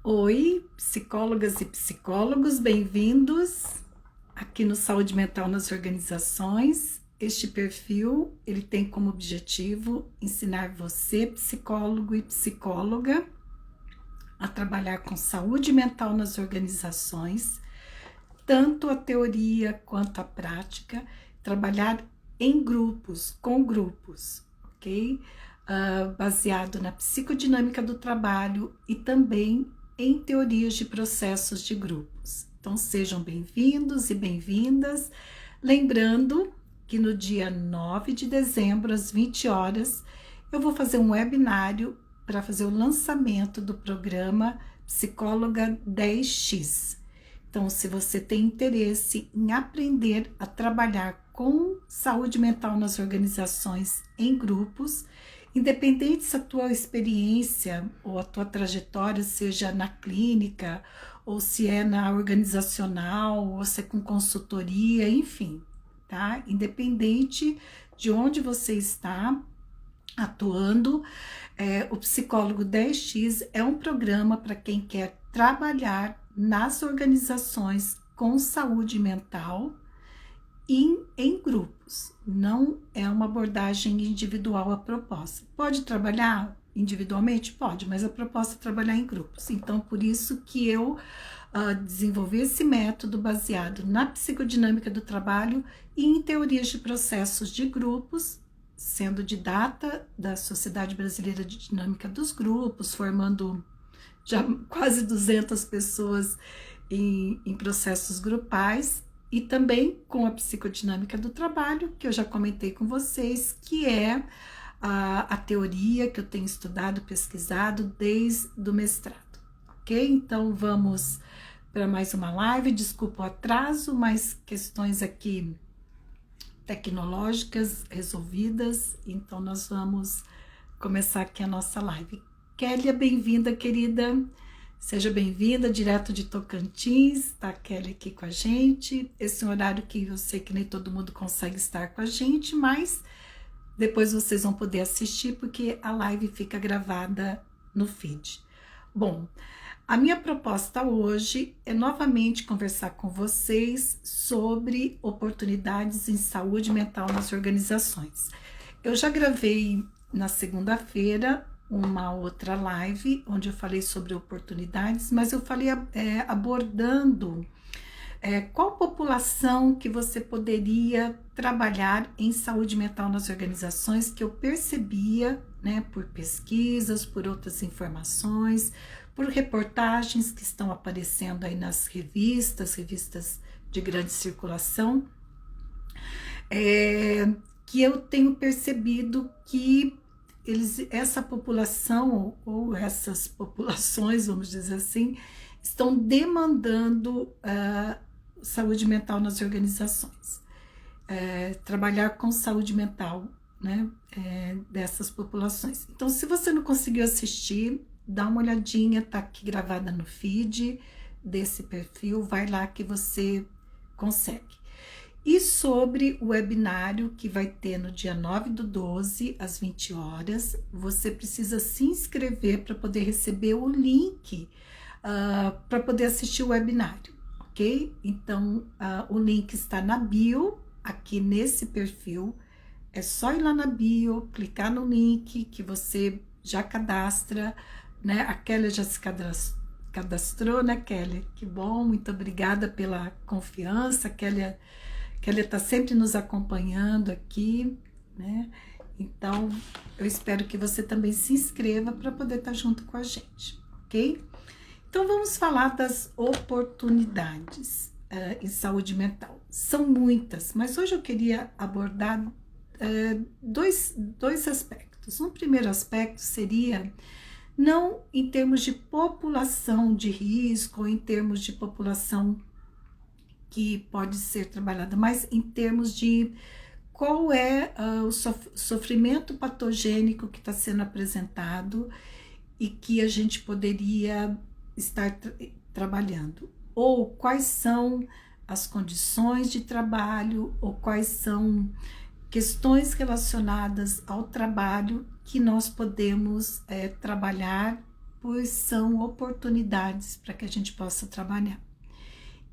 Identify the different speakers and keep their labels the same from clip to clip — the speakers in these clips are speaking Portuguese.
Speaker 1: Oi, psicólogas e psicólogos, bem-vindos aqui no Saúde Mental nas Organizações. Este perfil, ele tem como objetivo ensinar você, psicólogo e psicóloga, a trabalhar com saúde mental nas organizações, tanto a teoria quanto a prática, trabalhar em grupos, com grupos, ok? Baseado na psicodinâmica do trabalho e também em teorias de processos de grupos. Então sejam bem-vindos e bem-vindas. Lembrando que no dia 9 de dezembro, às 20 horas, eu vou fazer um webinário para fazer o lançamento do programa Psicóloga 10X. Então, se você tem interesse em aprender a trabalhar com saúde mental nas organizações em grupos, independente se a tua experiência ou a tua trajetória seja na clínica, ou se é na organizacional, ou se é com consultoria, enfim, tá? Independente de onde você está atuando, o Psicólogo 10X é um programa para quem quer trabalhar nas organizações com saúde mental em grupos. Não é uma abordagem individual a proposta. Pode trabalhar individualmente? Pode, mas a proposta é trabalhar em grupos. Então, por isso que eu desenvolvi esse método baseado na psicodinâmica do trabalho e em teorias de processos de grupos, sendo didata da Sociedade Brasileira de Dinâmica dos Grupos, formando já quase 200 pessoas em processos grupais, e também com a psicodinâmica do trabalho, que eu já comentei com vocês, que é a teoria que eu tenho estudado, pesquisado desde o mestrado, ok? Então vamos para mais uma live, desculpa o atraso, mas questões aqui tecnológicas resolvidas, então nós vamos começar aqui a nossa live. Kélia, bem-vinda, querida. Seja bem-vinda, direto de Tocantins, tá a Kelly aqui com a gente. Esse é um horário que eu sei que nem todo mundo consegue estar com a gente, mas depois vocês vão poder assistir, porque a live fica gravada no feed. Bom, a minha proposta hoje é novamente conversar com vocês sobre oportunidades em saúde mental nas organizações. Eu já gravei na segunda-feira uma outra live, onde eu falei sobre oportunidades, mas eu falei abordando qual população que você poderia trabalhar em saúde mental nas organizações, que eu percebia, né, por pesquisas, por outras informações, por reportagens que estão aparecendo aí nas revistas de grande circulação, que eu tenho percebido que essa população, ou essas populações, vamos dizer assim, estão demandando saúde mental nas organizações. Trabalhar com saúde mental, né, dessas populações. Então, se você não conseguiu assistir, dá uma olhadinha, tá aqui gravada no feed desse perfil, vai lá que você consegue. E sobre o webinário que vai ter no dia 9/12, às 20 horas, você precisa se inscrever para poder receber o link para poder assistir o webinário, ok? Então, o link está na bio, aqui nesse perfil. É só ir lá na bio, clicar no link que você já cadastra, né? A Kelly já se cadastrou, né, Kelly? Que bom, muito obrigada pela confiança, Kelly está sempre nos acompanhando aqui, né? Então, eu espero que você também se inscreva para poder estar junto com a gente, ok? Então, vamos falar das oportunidades em saúde mental. São muitas, mas hoje eu queria abordar dois aspectos. Um primeiro aspecto seria não em termos de população de risco, ou em termos de população que pode ser trabalhada, mas em termos de qual é o sofrimento patogênico que está sendo apresentado e que a gente poderia estar trabalhando, ou quais são as condições de trabalho, ou quais são questões relacionadas ao trabalho que nós podemos trabalhar grupos são oportunidades para que a gente possa trabalhar.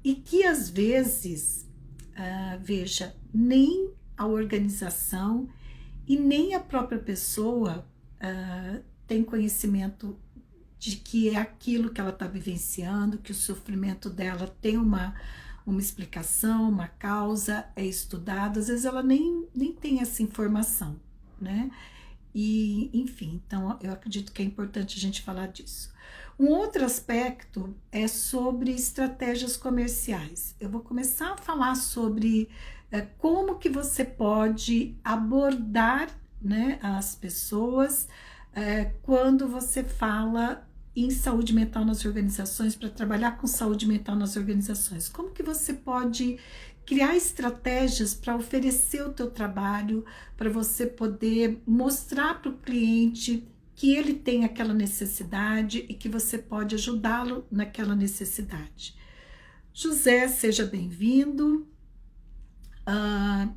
Speaker 1: E que às vezes, veja, nem a organização e nem a própria pessoa tem conhecimento de que é aquilo que ela está vivenciando, que o sofrimento dela tem uma explicação, uma causa, é estudado, às vezes ela nem tem essa informação, né? E, enfim, então eu acredito que é importante a gente falar disso. Um outro aspecto é sobre estratégias comerciais. Eu vou começar a falar sobre como que você pode abordar, né, as pessoas quando você fala em saúde mental nas organizações, para trabalhar com saúde mental nas organizações. Como que você pode criar estratégias para oferecer o teu trabalho, para você poder mostrar para o cliente que ele tem aquela necessidade e que você pode ajudá-lo naquela necessidade. José, seja bem-vindo.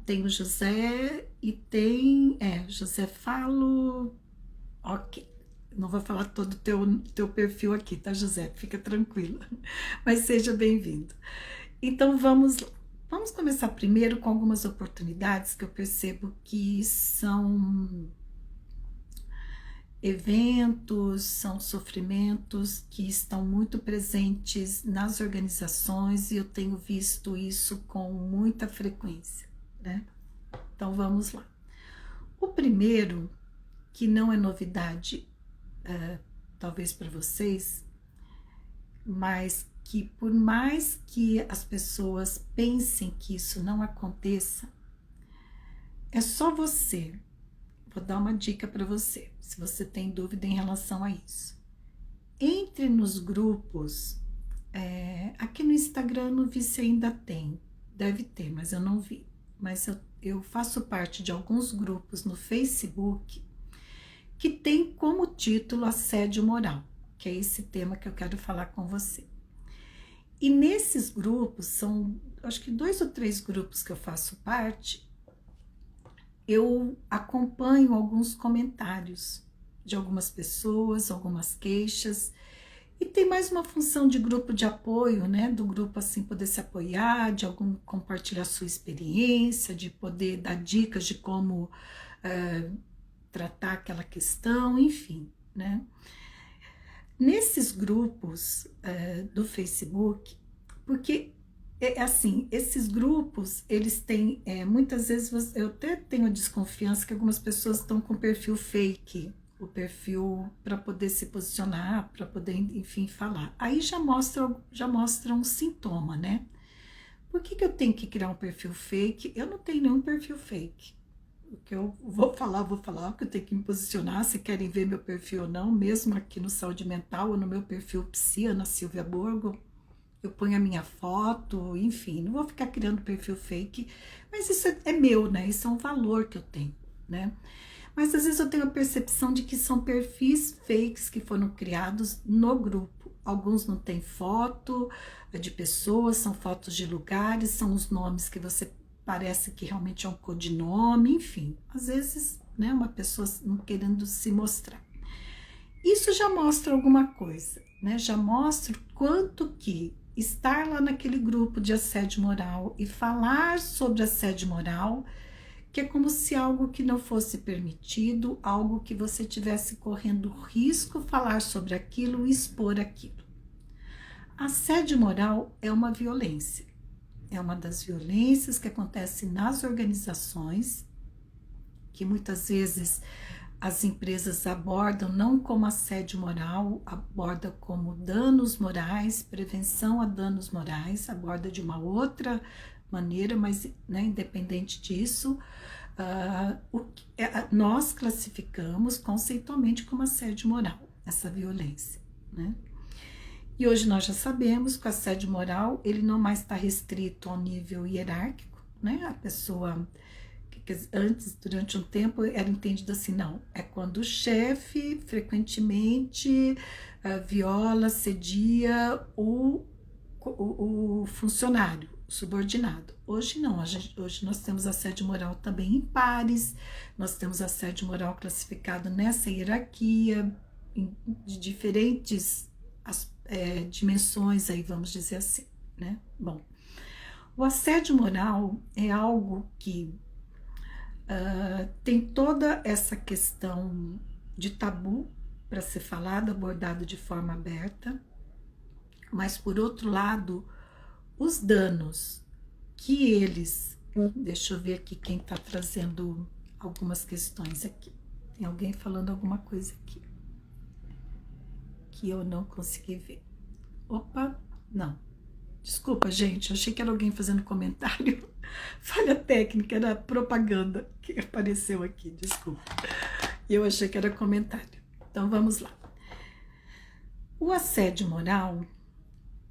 Speaker 1: Tem o José e tem... José Falo... Ok. Não vou falar todo o teu perfil aqui, tá, José? Fica tranquilo. Mas seja bem-vindo. Então, vamos começar primeiro com algumas oportunidades que eu percebo que são eventos, são sofrimentos que estão muito presentes nas organizações e eu tenho visto isso com muita frequência, né? Então, vamos lá. O primeiro, que não é novidade, talvez para vocês, mas que por mais que as pessoas pensem que isso não aconteça, é só você. Vou dar uma dica para você, se você tem dúvida em relação a isso. Entre nos grupos, aqui no Instagram não vi se ainda tem, deve ter, mas eu não vi. Mas eu faço parte de alguns grupos no Facebook que tem como título assédio moral, que é esse tema que eu quero falar com você. E nesses grupos, são acho que 2 ou 3 grupos que eu faço parte, eu acompanho alguns comentários de algumas pessoas, algumas queixas, e tem mais uma função de grupo de apoio, né? Do grupo assim poder se apoiar, de algum compartilhar sua experiência, de poder dar dicas de como tratar aquela questão, enfim, né? Nesses grupos do Facebook, porque assim, esses grupos, eles têm, muitas vezes eu até tenho a desconfiança que algumas pessoas estão com perfil fake, o perfil para poder se posicionar, para poder, enfim, falar. Aí já mostra um sintoma, né? Por que eu tenho que criar um perfil fake? Eu não tenho nenhum perfil fake. O que eu vou falar, que eu tenho que me posicionar, se querem ver meu perfil ou não, mesmo aqui no Saúde Mental ou no meu perfil Psi, Ana Silvia Borgo, eu ponho a minha foto, enfim, não vou ficar criando perfil fake, mas isso é meu, né? Isso é um valor que eu tenho, né? Mas às vezes eu tenho a percepção de que são perfis fakes que foram criados no grupo. Alguns não têm foto de pessoas, são fotos de lugares, são os nomes que você parece que realmente é um codinome, enfim. Às vezes, né, uma pessoa não querendo se mostrar. Isso já mostra alguma coisa, né? Já mostra o quanto que estar lá naquele grupo de assédio moral e falar sobre assédio moral, que é como se algo que não fosse permitido, algo que você tivesse correndo risco falar sobre aquilo e expor aquilo. Assédio moral é uma violência. É uma das violências que acontece nas organizações, que muitas vezes as empresas abordam não como assédio moral, aborda como danos morais, prevenção a danos morais, aborda de uma outra maneira, mas, né, independente disso, nós classificamos conceitualmente como assédio moral, essa violência, né? E hoje nós já sabemos que o assédio moral, ele não mais está restrito ao nível hierárquico, né? A pessoa, que antes, durante um tempo, era entendido assim, não, é quando o chefe frequentemente viola, assedia o funcionário, o subordinado. Hoje não, hoje nós temos assédio moral também em pares, nós temos assédio moral classificado nessa hierarquia, de diferentes dimensões, aí vamos dizer assim, né? Bom, o assédio moral é algo que tem toda essa questão de tabu para ser falado, abordado de forma aberta, mas por outro lado, os danos que eles... Deixa eu ver aqui quem está trazendo algumas questões aqui. Tem alguém falando alguma coisa aqui que eu não consegui ver. Opa, não. Desculpa, gente, eu achei que era alguém fazendo comentário. Falha técnica, era propaganda que apareceu aqui, desculpa. Eu achei que era comentário. Então vamos lá. O assédio moral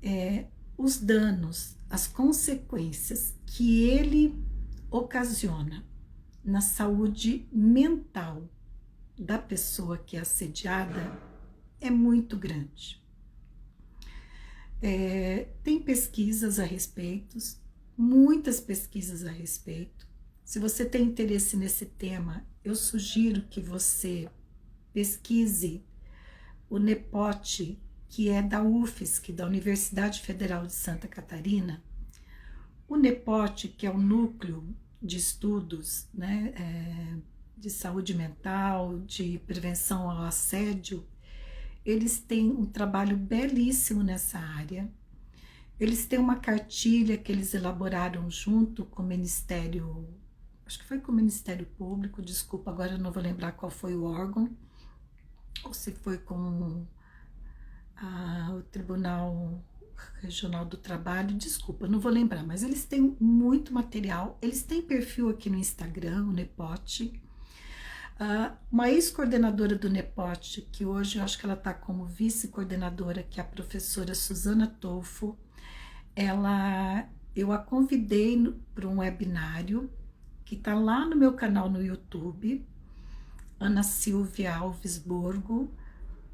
Speaker 1: é os danos, as consequências que ele ocasiona na saúde mental da pessoa que é assediada é muito grande. Tem pesquisas a respeito, muitas pesquisas a respeito. Se você tem interesse nesse tema, eu sugiro que você pesquise o NEPOT, que é da UFSC, da Universidade Federal de Santa Catarina. O NEPOT, que é o Núcleo de Estudos, né, de Saúde Mental, de Prevenção ao Assédio, eles têm um trabalho belíssimo nessa área. Eles têm uma cartilha que eles elaboraram junto com o Ministério, acho que foi com o Ministério Público, desculpa, agora eu não vou lembrar qual foi o órgão, ou se foi com o Tribunal Regional do Trabalho, desculpa, não vou lembrar, mas eles têm muito material, eles têm perfil aqui no Instagram, o NEPOT. Uma ex-coordenadora do NEPOT, que hoje eu acho que ela está como vice-coordenadora, que é a professora Suzana Tolfo, eu a convidei para um webinário que está lá no meu canal no YouTube, Ana Silvia Alves Borgo,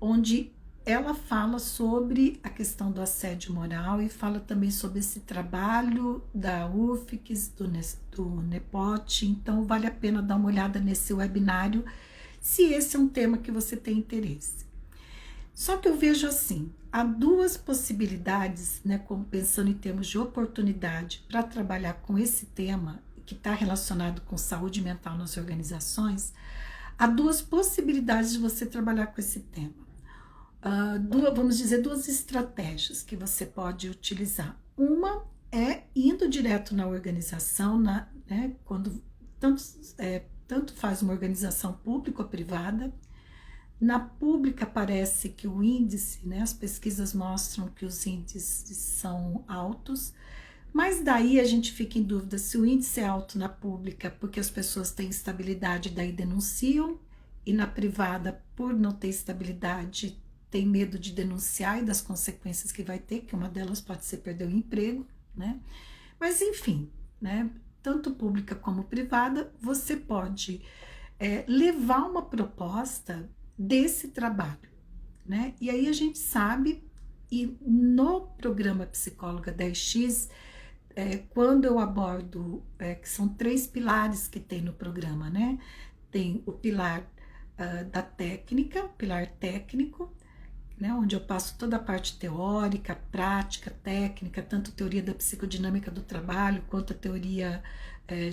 Speaker 1: onde ela fala sobre a questão do assédio moral e fala também sobre esse trabalho da UFSC, do NEPOT, então vale a pena dar uma olhada nesse webinário, se esse é um tema que você tem interesse. Só que eu vejo assim, há duas possibilidades, né, como pensando em termos de oportunidade para trabalhar com esse tema, que está relacionado com saúde mental nas organizações, há duas possibilidades de você trabalhar com esse tema. Vamos dizer, duas estratégias que você pode utilizar. Uma é indo direto na organização, né, quando tanto faz uma organização pública ou privada. Na pública parece que o índice, né, as pesquisas mostram que os índices são altos, mas daí a gente fica em dúvida se o índice é alto na pública porque as pessoas têm estabilidade, daí denunciam, e na privada, por não ter estabilidade, tem medo de denunciar e das consequências que vai ter, que uma delas pode ser perder o emprego, né? Mas enfim, né? Tanto pública como privada, você pode levar uma proposta desse trabalho, né? E aí a gente sabe, e no programa Psicóloga 10X, quando eu abordo, que são 3 pilares que tem no programa, né? Tem o pilar da técnica, o pilar técnico, né, onde eu passo toda a parte teórica, prática, técnica, tanto teoria da psicodinâmica do trabalho, quanto a teoria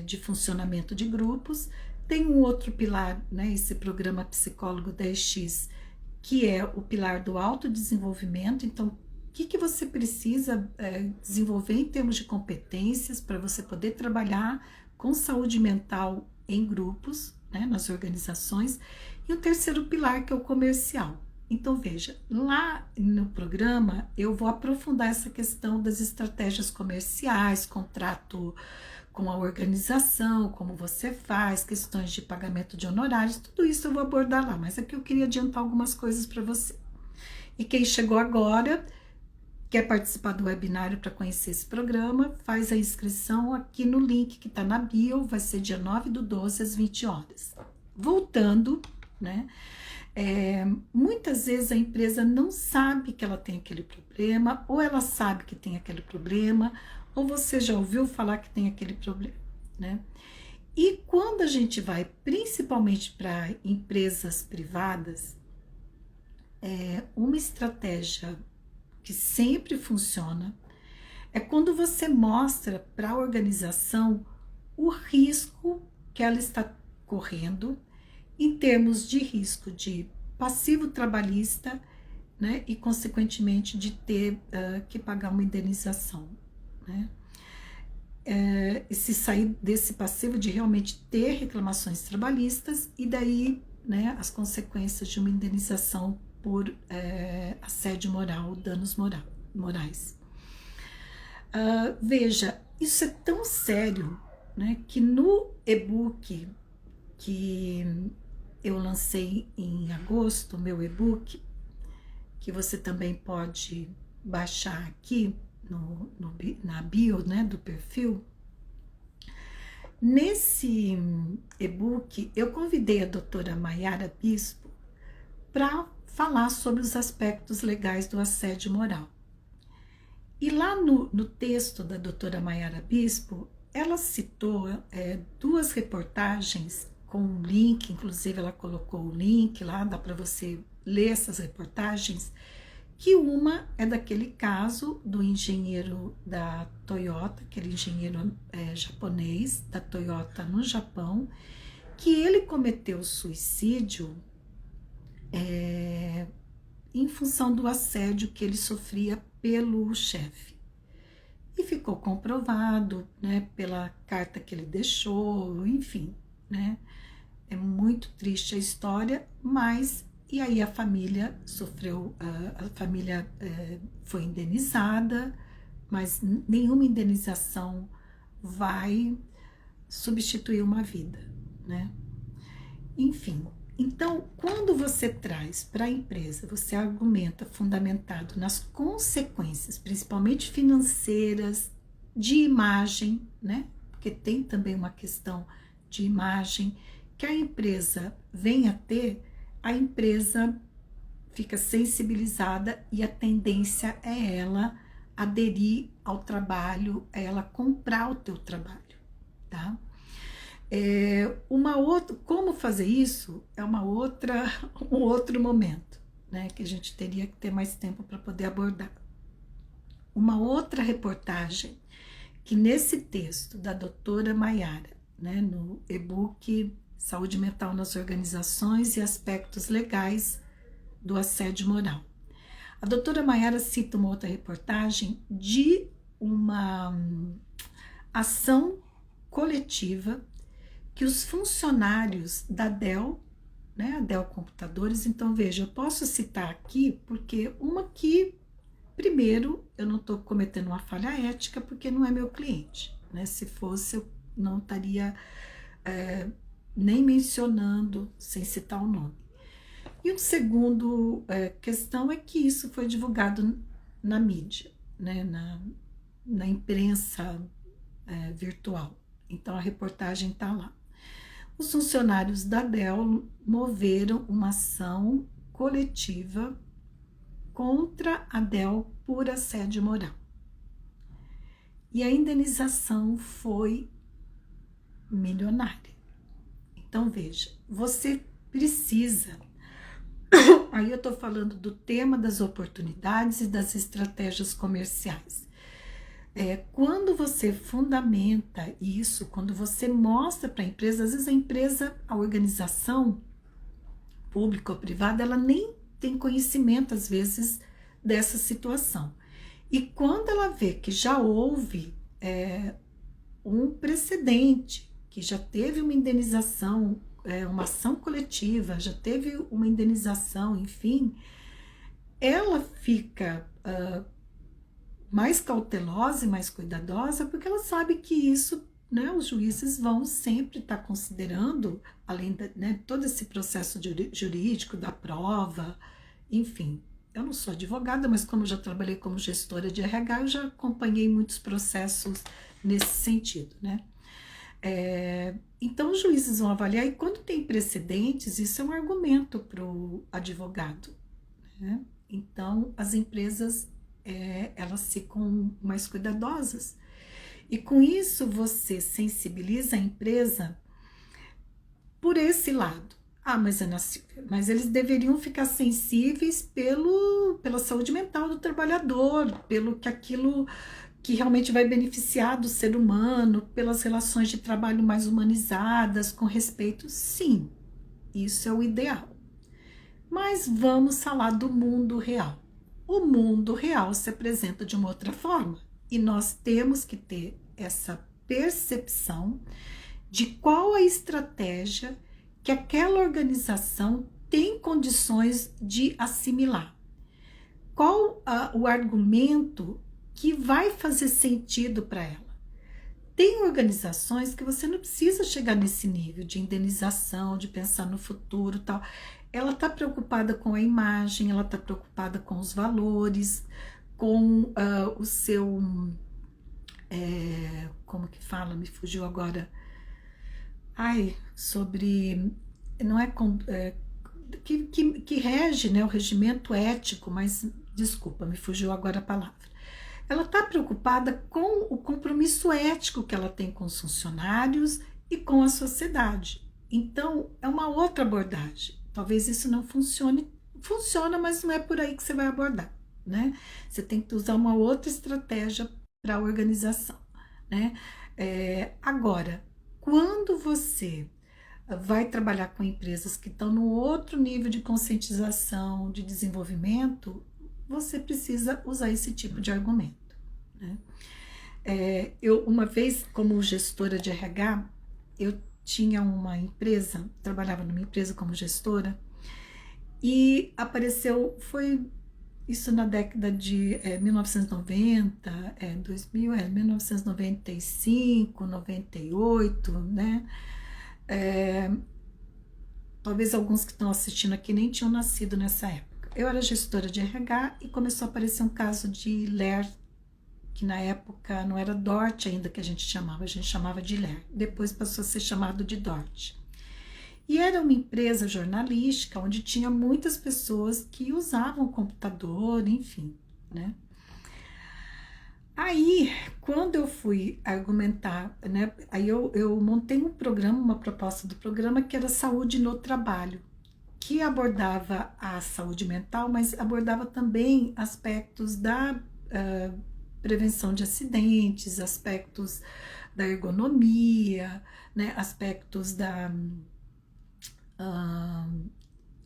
Speaker 1: de funcionamento de grupos. Tem um outro pilar, né, esse programa Psicólogo 10X, que é o pilar do autodesenvolvimento. Então, o que você precisa desenvolver em termos de competências para você poder trabalhar com saúde mental em grupos, né, nas organizações. E o terceiro pilar, que é o comercial. Então, veja, lá no programa eu vou aprofundar essa questão das estratégias comerciais, contrato com a organização, como você faz, questões de pagamento de honorários, tudo isso eu vou abordar lá, mas aqui eu queria adiantar algumas coisas para você. E quem chegou agora, quer participar do webinário para conhecer esse programa, faz a inscrição aqui no link que está na bio, vai ser dia 9/12 às 20 horas. Voltando, né? Muitas vezes a empresa não sabe que ela tem aquele problema, ou ela sabe que tem aquele problema, ou você já ouviu falar que tem aquele problema, né? E quando a gente vai principalmente para empresas privadas, Uma estratégia que sempre funciona é quando você mostra para a organização o risco que ela está correndo em termos de risco de passivo trabalhista, né, e consequentemente de ter que pagar uma indenização, né? E se sair desse passivo de realmente ter reclamações trabalhistas e daí, né, as consequências de uma indenização por assédio moral, danos morais. Veja, isso é tão sério, né, que no e-book que eu lancei em agosto, meu e-book, que você também pode baixar aqui na bio, né, do perfil. Nesse e-book, eu convidei a doutora Maiara Bispo para falar sobre os aspectos legais do assédio moral. E lá no texto da doutora Maiara Bispo, ela citou duas reportagens com um link, inclusive ela colocou o link lá, dá para você ler essas reportagens, que uma é daquele caso do engenheiro da Toyota, aquele engenheiro japonês da Toyota no Japão, que ele cometeu suicídio em função do assédio que ele sofria pelo chefe. E ficou comprovado, né, pela carta que ele deixou, enfim, né? É muito triste a história, mas e aí a família sofreu, a família foi indenizada, mas nenhuma indenização vai substituir uma vida, né? Enfim, então quando você traz para a empresa, você argumenta fundamentado nas consequências, principalmente financeiras, de imagem, né? Porque tem também uma questão de imagem que a empresa vem a ter, a empresa fica sensibilizada e a tendência é ela aderir ao trabalho, é ela comprar o teu trabalho, tá? Como fazer isso é um outro momento, né, que a gente teria que ter mais tempo para poder abordar. Uma outra reportagem que nesse texto da doutora Maiara, né, no e-book Saúde Mental nas Organizações e Aspectos Legais do Assédio Moral. A doutora Maiara cita uma outra reportagem de uma ação coletiva que os funcionários da Dell, né, a Dell Computadores, então veja, eu posso citar aqui porque uma que, primeiro, eu não estou cometendo uma falha ética porque não é meu cliente, né? Se fosse, eu não estaria nem mencionando, sem citar o nome. E um segundo questão é que isso foi divulgado na mídia, né, na imprensa virtual. Então a reportagem está lá. Os funcionários da Dell moveram uma ação coletiva contra a Dell por assédio moral. E a indenização foi milionária. Então veja, você precisa, aí eu estou falando do tema das oportunidades e das estratégias comerciais. Quando você fundamenta isso, quando você mostra para a empresa, às vezes a organização pública ou privada, ela nem tem conhecimento, às vezes, dessa situação. E quando ela vê que já houve um precedente, que já teve uma indenização, uma ação coletiva, já teve uma indenização, enfim, ela fica mais cautelosa e mais cuidadosa, porque ela sabe que isso, né, os juízes vão sempre estar considerando, além de, né, todo esse processo jurídico da prova, enfim. Eu não sou advogada, mas como eu já trabalhei como gestora de RH, eu já acompanhei muitos processos nesse sentido, né? Então, os juízes vão avaliar, e quando tem precedentes, isso é um argumento para o advogado, né? Então, as empresas, elas ficam mais cuidadosas. E com isso, você sensibiliza a empresa por esse lado. Ah, mas Ana Silvia, mas eles deveriam ficar sensíveis pela saúde mental do trabalhador, pelo que aquilo que realmente vai beneficiar do ser humano, pelas relações de trabalho mais humanizadas, com respeito. Sim, isso é o ideal. Mas vamos falar do mundo real. O mundo real se apresenta de uma outra forma e nós temos que ter essa percepção de qual a estratégia que aquela organização tem condições de assimilar. Qual o argumento que vai fazer sentido para ela? Tem organizações que você não precisa chegar nesse nível de indenização, de pensar no futuro, tal. Ela está preocupada com a imagem, ela está preocupada com os valores, com o seu, como que fala? Me fugiu agora. Ai, sobre, não é, que rege, né, o regimento ético, mas desculpa, me fugiu agora a palavra. Ela está preocupada com o compromisso ético que ela tem com os funcionários e com a sociedade. Então, é uma outra abordagem. Talvez isso não funcione. Funciona, mas não é por aí que você vai abordar, né? Você tem que usar uma outra estratégia para a organização, né? Agora, quando você vai trabalhar com empresas que estão no outro nível de conscientização, de desenvolvimento, você precisa usar esse tipo de argumento, né? Eu, uma vez, como gestora de RH, eu tinha uma empresa, trabalhava numa empresa como gestora, e apareceu, foi isso na década de 1990, 2000, 1995, 98, né? Talvez alguns que estão assistindo aqui nem tinham nascido nessa época. Eu era gestora de RH e começou a aparecer um caso de LER, que na época não era DORT ainda que a gente chamava de LER. Depois passou a ser chamado de DORT. E era uma empresa jornalística onde tinha muitas pessoas que usavam computador, enfim, né? Aí, quando eu fui argumentar, né, aí eu montei um programa, uma proposta do programa que era saúde no trabalho, que abordava a saúde mental, mas abordava também aspectos da prevenção de acidentes, aspectos da ergonomia, né, aspectos da,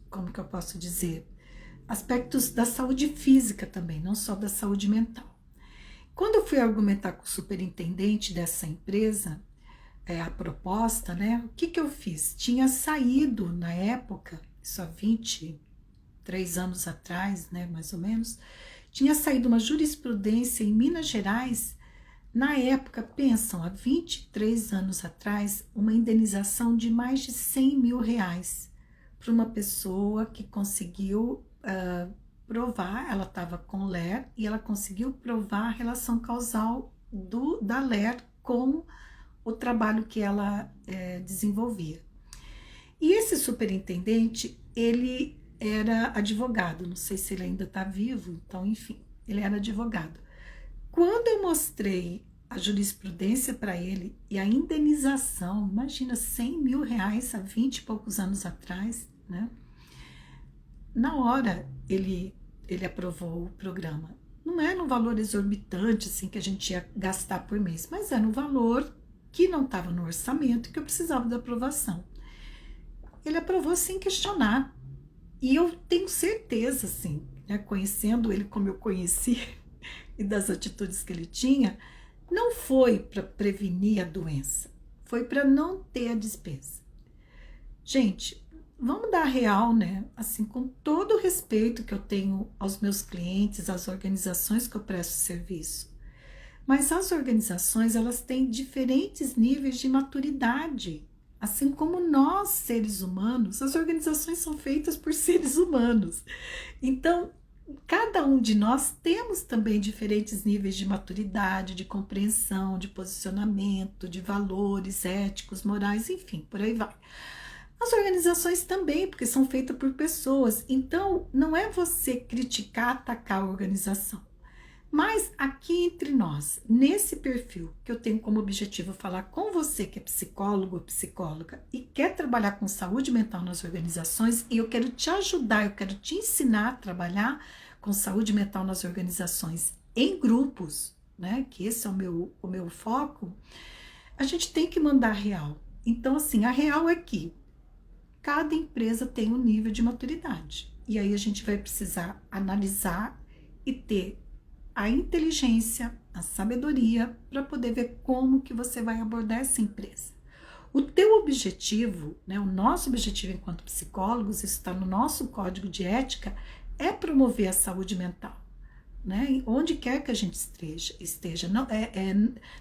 Speaker 1: como que eu posso dizer, aspectos da saúde física também, não só da saúde mental. Quando eu fui argumentar com o superintendente dessa empresa, a proposta, né? O que eu fiz? Tinha saído na época, isso há 23 anos atrás, né, mais ou menos, tinha saído uma jurisprudência em Minas Gerais, na época, pensam, há 23 anos atrás, uma indenização de mais de 100 mil reais para uma pessoa que conseguiu provar, ela estava com LER e ela conseguiu provar a relação causal da LER com o trabalho que ela desenvolvia. E esse superintendente, ele era advogado, não sei se ele ainda está vivo, então enfim, ele era advogado. Quando eu mostrei a jurisprudência para ele e a indenização, imagina 100 mil reais há 20 e poucos anos atrás, né? Na hora ele aprovou o programa. Não era um valor exorbitante assim que a gente ia gastar por mês, mas era um valor que não estava no orçamento e que eu precisava da aprovação. Ele aprovou sem questionar. E eu tenho certeza, assim, né, conhecendo ele como eu conheci e das atitudes que ele tinha, não foi para prevenir a doença, foi para não ter a despesa. Gente, vamos dar real, né? Assim, com todo o respeito que eu tenho aos meus clientes, às organizações que eu presto serviço. Mas as organizações, elas têm diferentes níveis de maturidade. Assim como nós, seres humanos, as organizações são feitas por seres humanos. Então, cada um de nós temos também diferentes níveis de maturidade, de compreensão, de posicionamento, de valores éticos, morais, enfim, por aí vai. As organizações também, porque são feitas por pessoas. Então, não é você criticar, atacar a organização, Mas aqui entre nós, nesse perfil que eu tenho como objetivo falar com você que é psicólogo ou psicóloga e quer trabalhar com saúde mental nas organizações, e eu quero te ajudar, eu quero te ensinar a trabalhar com saúde mental nas organizações em grupos, né? Que esse é o meu foco. A gente tem que mandar real. Então, assim, a real é que cada empresa tem um nível de maturidade. E aí a gente vai precisar analisar e ter a inteligência, a sabedoria para poder ver como que você vai abordar essa empresa. O teu objetivo, né, o nosso objetivo enquanto psicólogos, isso está no nosso código de ética, é promover a saúde mental. Né? Onde quer que a gente esteja. Não,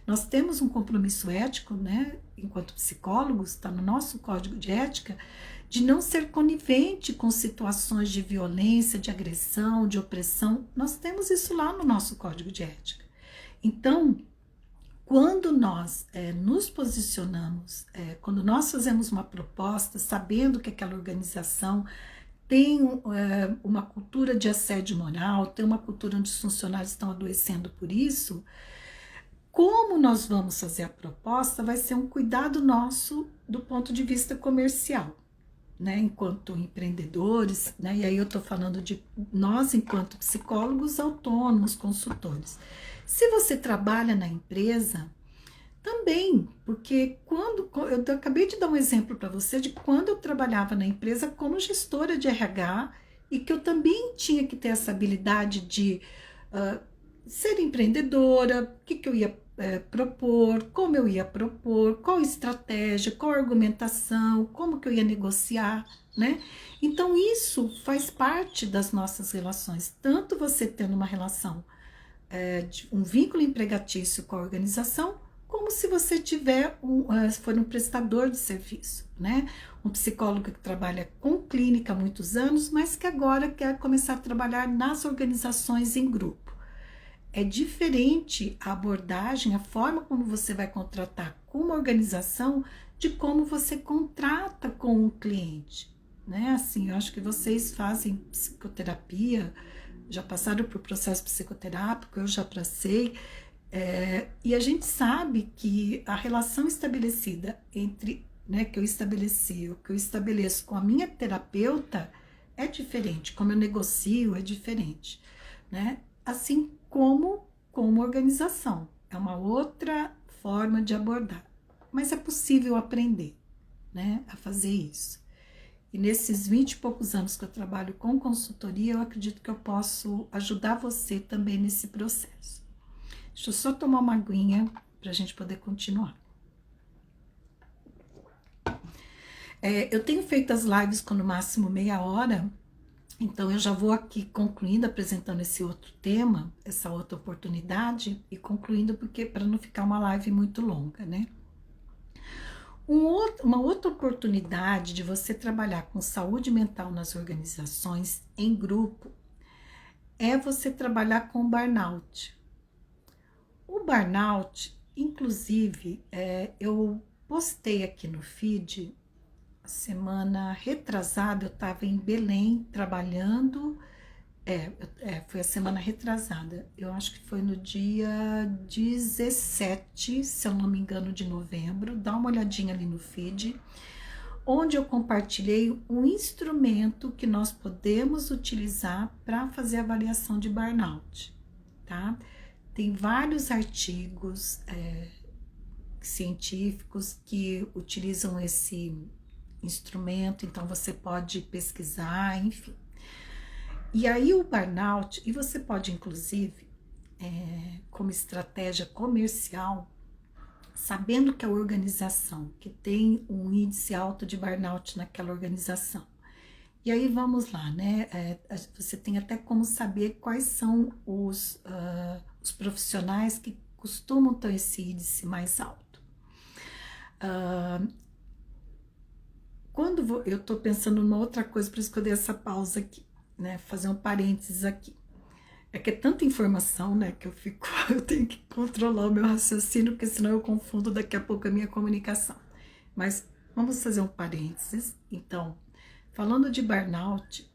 Speaker 1: nós temos um compromisso ético, né, enquanto psicólogos, está no nosso código de ética, de não ser conivente com situações de violência, de agressão, de opressão. Nós temos isso lá no nosso código de ética. Então, quando nós nos posicionamos, quando nós fazemos uma proposta, sabendo que aquela organização tem uma cultura de assédio moral, tem uma cultura onde os funcionários estão adoecendo por isso, como nós vamos fazer a proposta vai ser um cuidado nosso do ponto de vista comercial, né? Enquanto empreendedores, né? E aí eu estou falando de nós enquanto psicólogos autônomos, consultores. Se você trabalha na empresa, também, porque quando eu acabei de dar um exemplo para você de quando eu trabalhava na empresa como gestora de RH e que eu também tinha que ter essa habilidade de ser empreendedora, o que eu ia propor, como eu ia propor, qual estratégia, qual argumentação, como que eu ia negociar, né? Então isso faz parte das nossas relações, tanto você tendo uma relação de um vínculo empregatício com a organização, como se você tiver for um prestador de serviço, né? Um psicólogo que trabalha com clínica há muitos anos, mas que agora quer começar a trabalhar nas organizações em grupo. É diferente a abordagem, a forma como você vai contratar com uma organização de como você contrata com um cliente, né? Assim, eu acho que vocês fazem psicoterapia, já passaram por processo psicoterápico, eu já passei, e a gente sabe que a relação estabelecida entre, né, que eu estabeleci, o que eu estabeleço com a minha terapeuta é diferente, como eu negocio é diferente, né? Assim como com uma organização, é uma outra forma de abordar, mas é possível aprender, né, a fazer isso. E nesses 20 e poucos anos que eu trabalho com consultoria, eu acredito que eu posso ajudar você também nesse processo. Deixa eu só tomar uma aguinha para a gente poder continuar. Eu tenho feito as lives com no máximo meia hora, então eu já vou aqui concluindo, apresentando esse outro tema, essa outra oportunidade, e concluindo porque para não ficar uma live muito longa, né? Uma outra oportunidade de você trabalhar com saúde mental nas organizações em grupo é você trabalhar com burnout. O burnout, inclusive, eu postei aqui no feed, semana retrasada, eu estava em Belém trabalhando, foi a semana retrasada, eu acho que foi no dia 17, se eu não me engano, de novembro, dá uma olhadinha ali no feed, onde eu compartilhei um instrumento que nós podemos utilizar para fazer avaliação de burnout, tá? Tem vários artigos científicos que utilizam esse instrumento, então você pode pesquisar, enfim. E aí o burnout, e você pode inclusive, como estratégia comercial, sabendo que a organização que tem um índice alto de burnout naquela organização, e aí vamos lá, né? Você tem até como saber quais são os profissionais que costumam ter esse índice mais alto. Quando eu estou pensando numa outra coisa, por isso que eu dei essa pausa aqui, né? Fazer um parênteses aqui. É que é tanta informação, né? Que eu tenho que controlar o meu raciocínio, porque senão eu confundo daqui a pouco a minha comunicação. Mas vamos fazer um parênteses. Então, falando de burnout,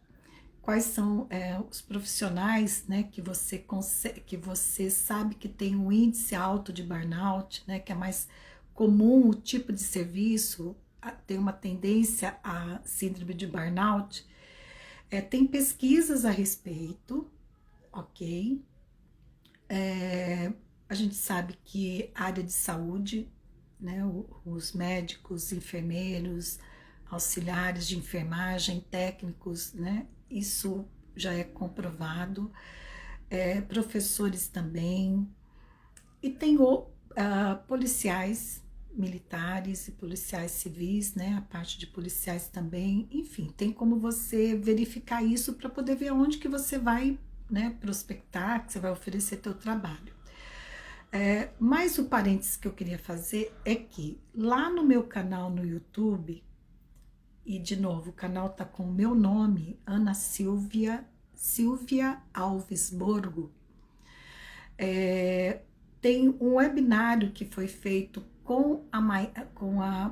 Speaker 1: quais são os profissionais, né, que você consegue, que você sabe que tem um índice alto de burnout, né, que é mais comum o tipo de serviço, tem uma tendência a síndrome de burnout. Tem pesquisas a respeito, ok? A gente sabe que a área de saúde, né, os médicos, enfermeiros, auxiliares de enfermagem, técnicos, né, isso já é comprovado, professores também, e tem policiais militares e policiais civis, né, a parte de policiais também, enfim, tem como você verificar isso para poder ver onde que você vai, né, prospectar, que você vai oferecer teu trabalho. Mas o parênteses que eu queria fazer é que lá no meu canal no YouTube, e de novo, o canal tá com o meu nome, Ana Silvia Alves Borgo, tem um webinário que foi feito com a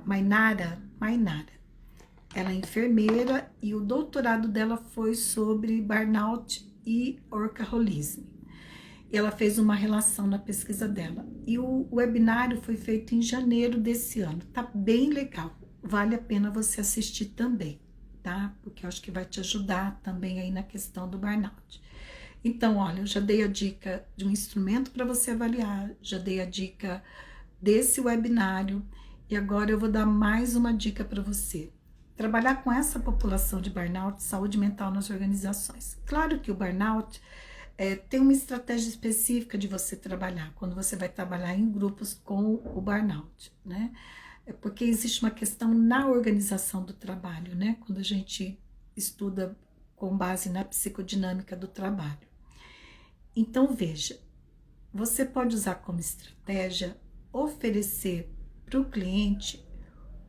Speaker 1: Mainara. Ela é enfermeira e o doutorado dela foi sobre burnout e workaholism. Ela fez uma relação na pesquisa dela. E o webinário foi feito em janeiro desse ano. Tá bem legal. Vale a pena você assistir também, tá? Porque eu acho que vai te ajudar também aí na questão do burnout. Então, olha, eu já dei a dica de um instrumento para você avaliar, já dei a dica desse webinário e agora eu vou dar mais uma dica para você. Trabalhar com essa população de burnout, saúde mental nas organizações. Claro que o burnout tem uma estratégia específica de você trabalhar, quando você vai trabalhar em grupos com o burnout, né? É porque existe uma questão na organização do trabalho, né? Quando a gente estuda com base na psicodinâmica do trabalho. Então, veja, você pode usar como estratégia oferecer para o cliente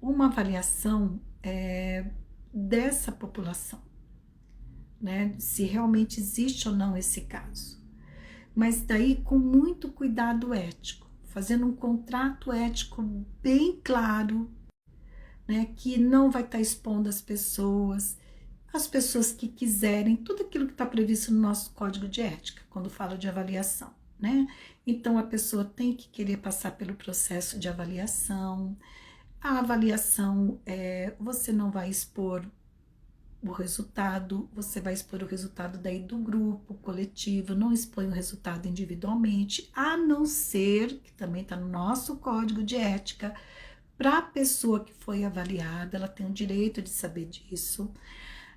Speaker 1: uma avaliação dessa população, né? Se realmente existe ou não esse caso. Mas daí com muito cuidado ético, fazendo um contrato ético bem claro, né? Que não vai estar expondo as pessoas que quiserem, tudo aquilo que está previsto no nosso código de ética, quando fala de avaliação, né? Então a pessoa tem que querer passar pelo processo de avaliação. A avaliação, você não vai expor o resultado, você vai expor o resultado daí do grupo, coletivo, não expõe o resultado individualmente, a não ser, que também está no nosso código de ética, para a pessoa que foi avaliada, ela tem o direito de saber disso.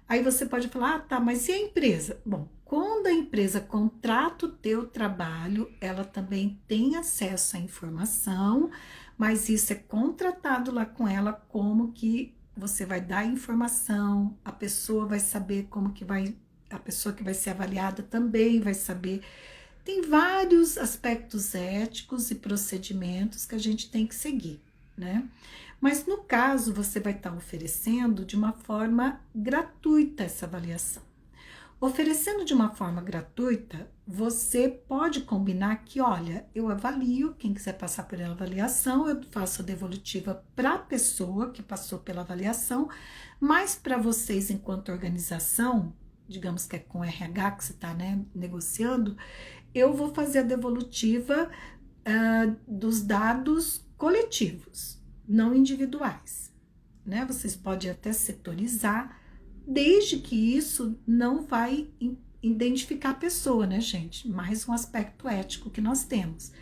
Speaker 1: Aí você pode falar, ah, tá, mas e a empresa? Bom, quando a empresa contrata o teu trabalho, ela também tem acesso à informação, mas isso é contratado lá com ela, como que você vai dar informação, a pessoa vai saber como que vai, a pessoa que vai ser avaliada também vai saber. Tem vários aspectos éticos e procedimentos que a gente tem que seguir, né? Mas no caso, você vai estar oferecendo de uma forma gratuita essa avaliação. Oferecendo de uma forma gratuita, você pode combinar que, olha, eu avalio, quem quiser passar por avaliação, eu faço a devolutiva para a pessoa que passou pela avaliação, mas para vocês, enquanto organização, digamos que é com RH que você está, né, negociando, eu vou fazer a devolutiva dos dados coletivos, não individuais, né? Vocês podem até setorizar, desde que isso não vai identificar a pessoa, né, gente? Mais um aspecto ético que nós temos.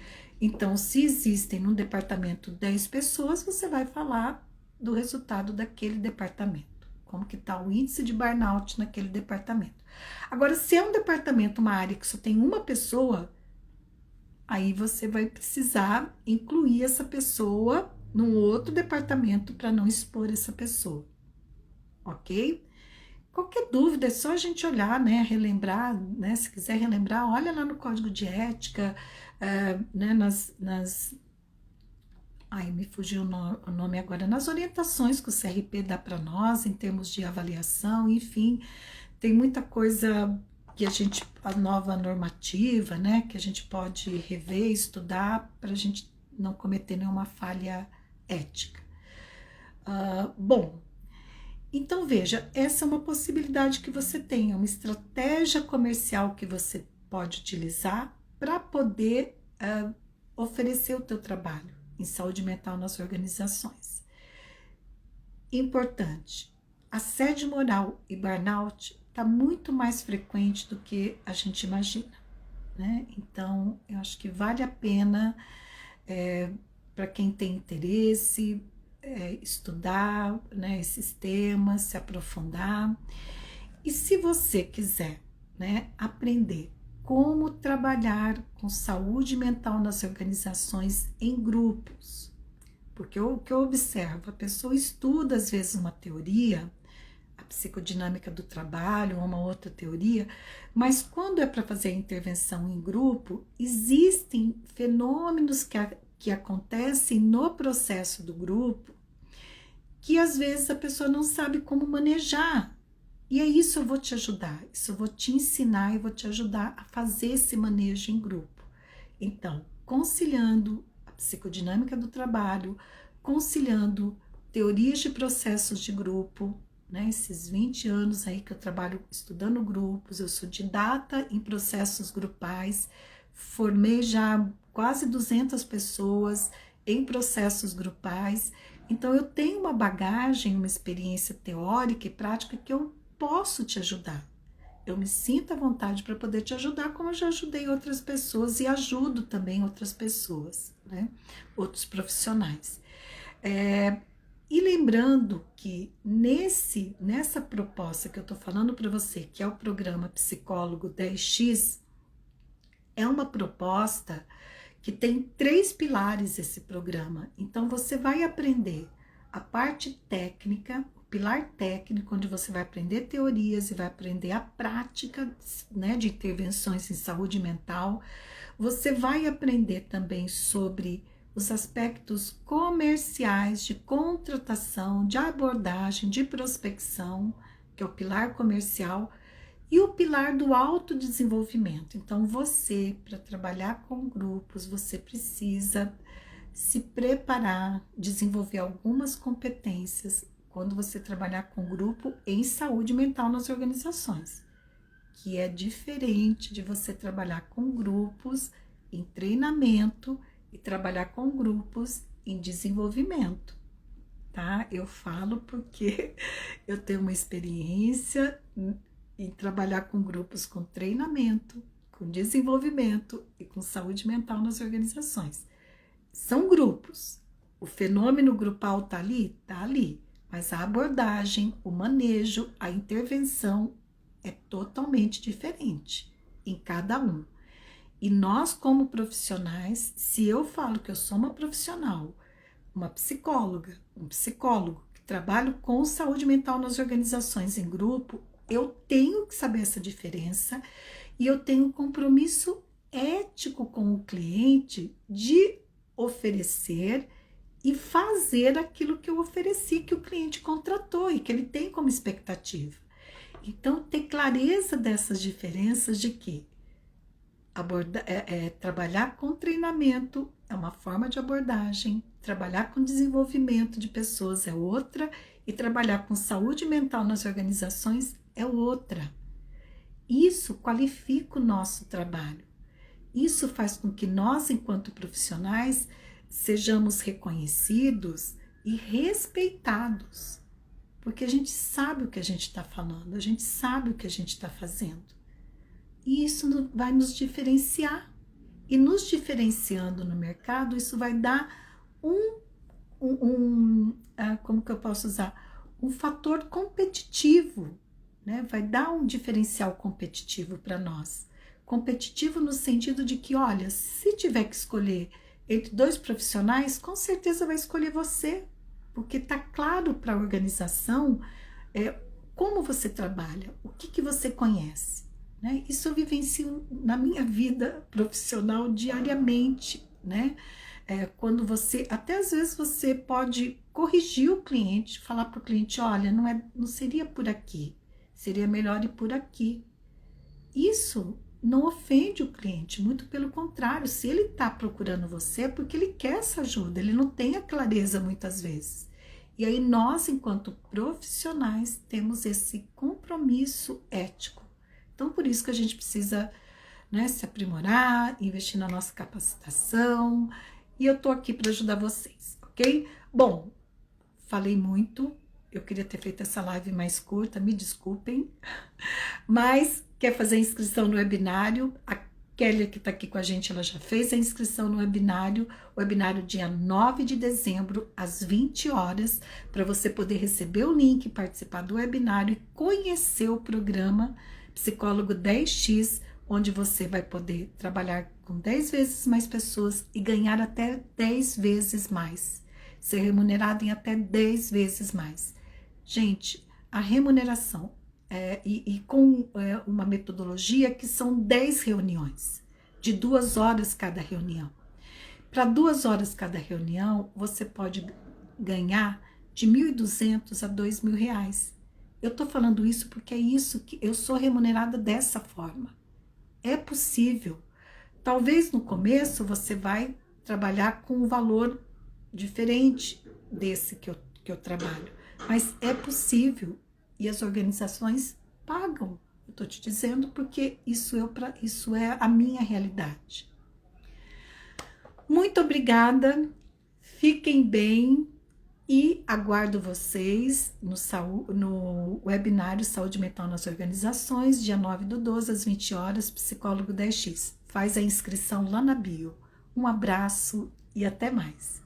Speaker 1: Então, se existem no departamento 10 pessoas, você vai falar do resultado daquele departamento, como que está o índice de burnout naquele departamento. Agora, se é um departamento, uma área que só tem uma pessoa, aí você vai precisar incluir essa pessoa num outro departamento para não expor essa pessoa, ok? Qualquer dúvida é só a gente olhar, né, relembrar, né, se quiser relembrar, olha lá no código de ética, né, ai, me fugiu o nome agora, nas orientações que o CRP dá para nós em termos de avaliação, enfim, tem muita coisa que a nova normativa, né, que a gente pode rever, estudar, para a gente não cometer nenhuma falha ética. Bom, Então, veja, essa é uma possibilidade que você tem, é uma estratégia comercial que você pode utilizar para poder oferecer o teu trabalho em saúde mental nas organizações. Importante, assédio moral e burnout está muito mais frequente do que a gente imagina, né? Então, eu acho que vale a pena, para quem tem interesse, estudar, né, esses temas, se aprofundar. E se você quiser, né, aprender como trabalhar com saúde mental nas organizações em grupos, porque o que eu observo, a pessoa estuda às vezes uma teoria, a psicodinâmica do trabalho, ou uma outra teoria, mas quando é para fazer a intervenção em grupo, existem fenômenos que acontecem no processo do grupo que às vezes a pessoa não sabe como manejar. E é isso eu vou te ajudar, isso eu vou te ensinar e vou te ajudar a fazer esse manejo em grupo. Então, conciliando a psicodinâmica do trabalho, conciliando teorias de processos de grupo, né? Esses 20 anos aí que eu trabalho estudando grupos, eu sou didata em processos grupais, formei já quase 200 pessoas em processos grupais, então eu tenho uma bagagem, uma experiência teórica e prática que eu posso te ajudar. Eu me sinto à vontade para poder te ajudar, como eu já ajudei outras pessoas e ajudo também outras pessoas, né? Outros profissionais. E lembrando que nessa proposta que eu estou falando para você, que é o programa Psicólogo 10X, é uma proposta que tem 3 pilares esse programa. Então, você vai aprender a parte técnica, o pilar técnico, onde você vai aprender teorias e vai aprender a prática, né, de intervenções em saúde mental. Você vai aprender também sobre os aspectos comerciais de contratação, de abordagem, de prospecção, que é o pilar comercial, e o pilar do autodesenvolvimento. Então, você, para trabalhar com grupos, você precisa se preparar, desenvolver algumas competências quando você trabalhar com grupo em saúde mental nas organizações, que é diferente de você trabalhar com grupos em treinamento e trabalhar com grupos em desenvolvimento, tá? Eu falo porque eu tenho uma experiência em trabalhar com grupos com treinamento, com desenvolvimento e com saúde mental nas organizações. São grupos. O fenômeno grupal está ali? Está ali. Mas a abordagem, o manejo, a intervenção é totalmente diferente em cada um. E nós, como profissionais, se eu falo que eu sou uma profissional, uma psicóloga, um psicólogo que trabalho com saúde mental nas organizações em grupo, eu tenho que saber essa diferença e eu tenho um compromisso ético com o cliente de oferecer e fazer aquilo que eu ofereci, que o cliente contratou e que ele tem como expectativa. Então, ter clareza dessas diferenças de que trabalhar com treinamento é uma forma de abordagem, trabalhar com desenvolvimento de pessoas é outra, e trabalhar com saúde mental nas organizações é outra. Isso qualifica o nosso trabalho. Isso faz com que nós, enquanto profissionais, sejamos reconhecidos e respeitados, porque a gente sabe o que a gente está falando, a gente sabe o que a gente está fazendo. E isso vai nos diferenciar. E nos diferenciando no mercado, isso vai dar como que eu posso usar? Um fator competitivo, né? Vai dar um diferencial competitivo para nós. Competitivo no sentido de que, olha, se tiver que escolher entre 2 profissionais, com certeza vai escolher você, porque está claro para a organização como você trabalha, o que você conhece, né? Isso eu vivencio na minha vida profissional diariamente, né? Quando você, até às vezes você pode corrigir o cliente, falar para o cliente, olha, não seria por aqui, seria melhor ir por aqui. Isso não ofende o cliente, muito pelo contrário, se ele está procurando você é porque ele quer essa ajuda, ele não tem a clareza muitas vezes. E aí nós, enquanto profissionais, temos esse compromisso ético. Então, por isso que a gente precisa, né, se aprimorar, investir na nossa capacitação. E eu tô aqui para ajudar vocês, ok? Bom, falei muito. Eu queria ter feito essa live mais curta, me desculpem. Mas quer fazer inscrição no webinário? A Kelly, que está aqui com a gente, ela já fez a inscrição no webinário. Webinário dia 9 de dezembro, às 20 horas, para você poder receber o link, participar do webinário e conhecer o programa Psicólogo 10X, onde você vai poder trabalhar com 10 vezes mais pessoas e ganhar até 10 vezes mais. Ser remunerado em até 10 vezes mais. Gente, a remuneração com uma metodologia que são 10 reuniões, de 2 horas cada reunião. Para 2 horas cada reunião, você pode ganhar de R$ 1.200 a R$ 2.000. Eu estou falando isso porque é isso que eu sou remunerada dessa forma. É possível. Talvez no começo você vai trabalhar com um valor diferente desse que eu trabalho, mas é possível. E as organizações pagam. Eu estou te dizendo porque isso é a minha realidade. Muito obrigada. Fiquem bem e aguardo vocês no webinário Saúde Mental nas Organizações, dia 9/12, às 20 horas, Psicólogo 10X. Faz a inscrição lá na bio. Um abraço e até mais.